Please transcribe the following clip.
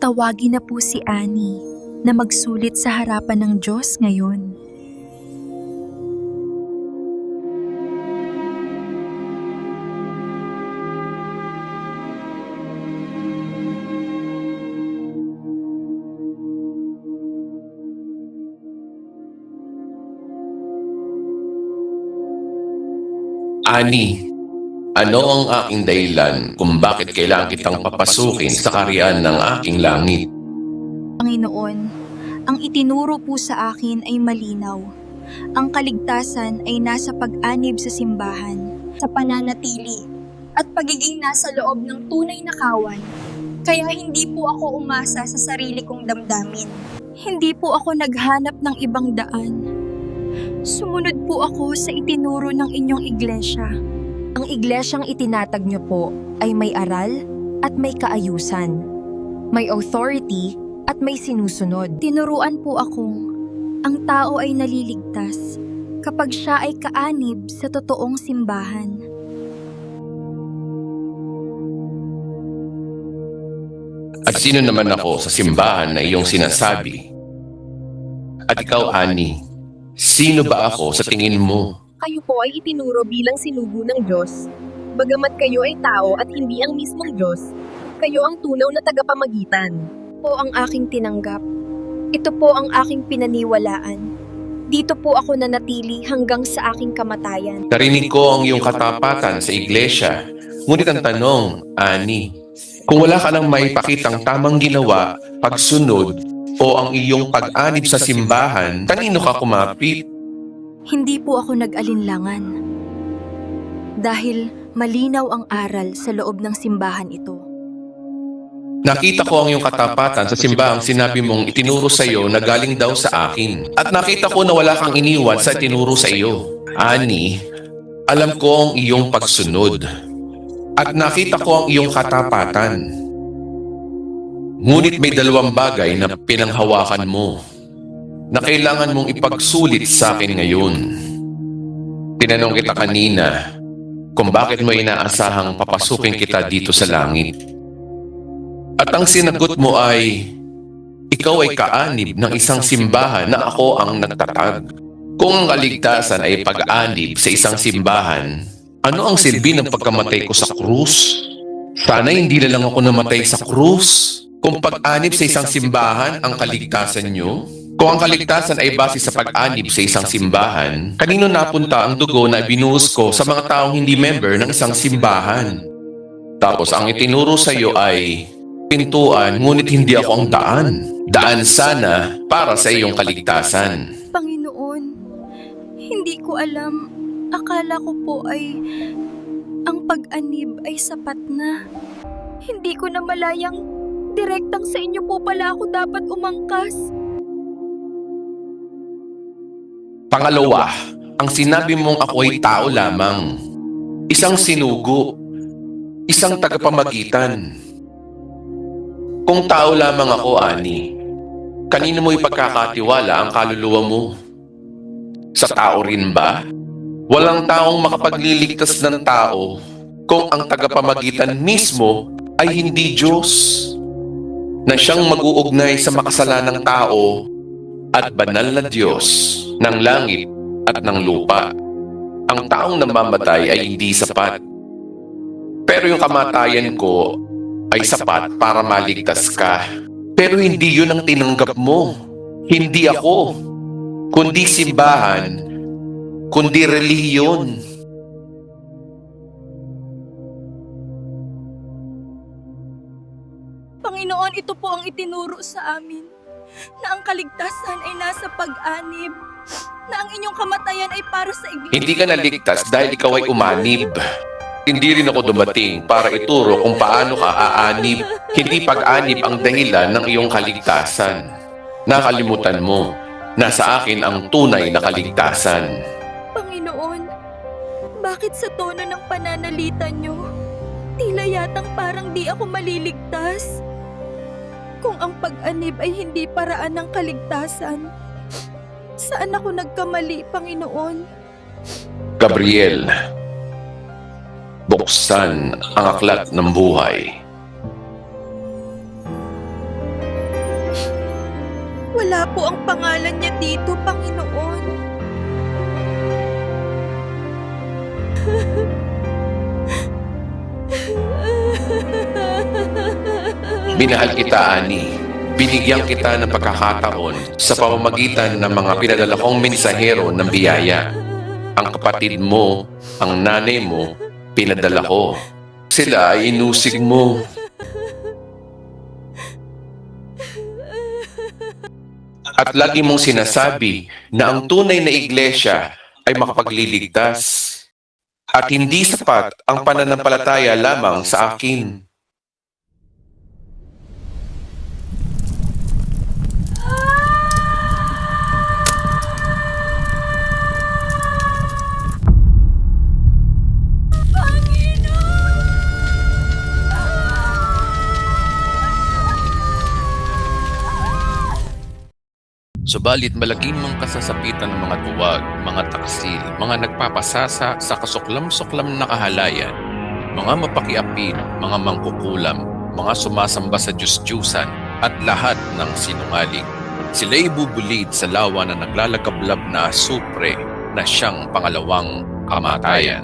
tawagin na po si Annie na magsulit sa harapan ng Diyos ngayon. Ani, ano ang aking dahilan kung bakit kailangan kitang papasukin sa kaharian ng aking langit? Panginoon, ang itinuro po sa akin ay malinaw. Ang kaligtasan ay nasa pag-anib sa simbahan, sa pananatili, at pagiging nasa loob ng tunay na kawan. Kaya hindi po ako umasa sa sarili kong damdamin. Hindi po ako naghanap ng ibang daan. Sumunod po ako sa itinuro ng inyong iglesia. Ang iglesyang itinatag niyo po ay may aral at may kaayusan. May authority at may sinusunod. Tinuruan po akong ang tao ay naliligtas kapag siya ay kaanib sa totoong simbahan. At sino naman ako sa simbahan na iyong sinasabi? At ikaw, Ani, sino ba ako sa tingin mo? Kayo po ay itinuro bilang sinugo ng Diyos. Bagamat kayo ay tao at hindi ang mismong Diyos, kayo ang tunaw na tagapamagitan. Po ang aking tinanggap. Ito po ang aking pinaniwalaan. Dito po ako nanatili hanggang sa aking kamatayan. Narinig ko ang iyong katapatan sa iglesia. Ngunit ang tanong, Ani, kung wala ka nang maipakitang tamang ginawa, pagsunod, o ang iyong pag-anib sa simbahan, kanino ka kumapit? Hindi po ako nag-alinlangan. Dahil malinaw ang aral sa loob ng simbahan ito. Nakita ko ang iyong katapatan sa simbahang sinabi mong itinuro sa iyo na galing daw sa akin. At nakita ko na wala kang iniwan sa itinuro sa iyo. Ani, alam ko ang iyong pagsunod. At nakita ko ang iyong katapatan. Ngunit may dalawang bagay na pinanghawakan mo na kailangan mong ipagsulit sa akin ngayon. Tinanong kita kanina kung bakit mo inaasahang papasukin kita dito sa langit. At ang sinagot mo ay, ikaw ay kaanib ng isang simbahan na ako ang nagtatag. Kung ang kaligtasan ay pag-anib sa isang simbahan, ano ang silbi ng pagkamatay ko sa krus? Sana hindi na lang ako namatay sa krus. Kung pag-anib sa isang simbahan ang kaligtasan nyo, kung ang kaligtasan ay base sa pag-anib sa isang simbahan, kanino napunta ang dugo na binuhos ko sa mga taong hindi member ng isang simbahan? Tapos ang itinuro sa iyo ay pintuan, ngunit hindi ako ang daan. Daan sana para sa iyong kaligtasan. Panginoon, hindi ko alam. Akala ko po ay ang pag-anib ay sapat na. Hindi ko na malayang direktang sa inyo po pala ako dapat umangkas. Pangalawa, ang sinabi mong ako ay tao lamang. Isang sinugo. Isang tagapamagitan. Kung tao lamang ako, Ani, kanino mo ipagkakatiwala ang kaluluwa mo? Sa tao rin ba? Walang taong makapagliligtas ng tao kung ang tagapamagitan mismo ay hindi Diyos, na siyang mag-uugnay sa makasalanang tao at banal na Diyos ng langit at ng lupa. Ang taong namamatay ay hindi sapat. Pero yung kamatayan ko ay sapat para maligtas ka. Pero hindi yun ang tinanggap mo. Hindi ako, kundi simbahan, kundi relihiyon. Panginoon, ito po ang itinuro sa amin, na ang kaligtasan ay nasa pag-anib, na ang inyong kamatayan ay para sa iglesia. Hindi ka naligtas dahil ikaw ay umanib. Hindi rin ako dumating para ituro kung paano ka aanib. Hindi pag-anib ang dahilan ng iyong kaligtasan. Nakalimutan mo, nasa akin ang tunay na kaligtasan. Panginoon, bakit sa tono ng pananalita nyo, tila yatang parang di ako maliligtas? Kung ang pag-anib ay hindi paraan ng kaligtasan, saan ako nagkamali, Panginoon? Gabriel, buksan ang aklat ng buhay. Wala po ang pangalan niya dito, Panginoon. Minahal kita, Ani. Binigyan kita ng pagkakataon sa pamamagitan ng mga pinadala kong mensahero ng biyaya. Ang kapatid mo, ang nanay mo, pinadala ko. Sila ay inusig mo. At lagi mong sinasabi na ang tunay na iglesia ay makapagliligtas. At hindi sapat ang pananampalataya lamang sa akin. Subalit malagim mang kasasapitan ng mga duwag, mga taksil, mga nagpapasasa sa kasuklam-suklam na kahalayan, mga mapakiapin, mga mangkukulam, mga sumasamba sa Diyos-Diyusan, at lahat ng sinungaling. Sila'y bubulid sa lawa na naglalagablab na asupre na siyang pangalawang kamatayan.